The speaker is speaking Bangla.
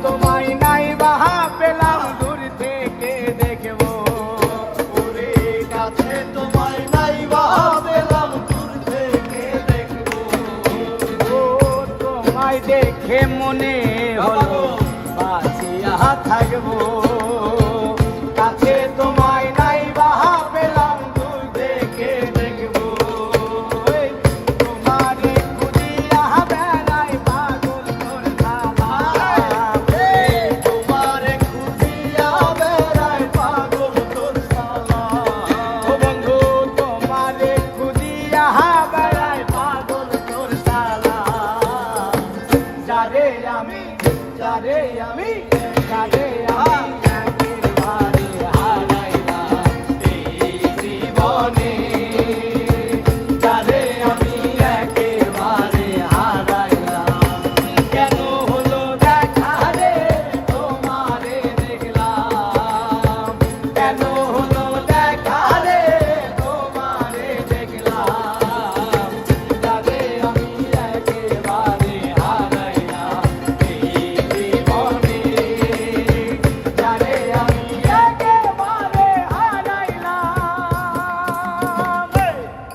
তোমায় নাই বাহা পেলাম দূর থেকে দেখবো। ওরে কাছে তোমায় নাই বাহা পেলাম দূর থেকে দেখবো। ও তোমায় দেখে মনে হলো বাঁচিয়া থাকবো। কাছে তোমায় নাই বাহা পেলাম দূর থেকে দেখবো। তোমারে খুঁজিয়া বেড়াই পাগল তোর জ্বালা। তোমারে খুঁজিয়া বেড়াই পাগল তোর জ্বালা। ও বন্ধু তোমারে খুঁজিয়া বেড়াই পাগল তোর জ্বালা। যারে আমি যারে আমি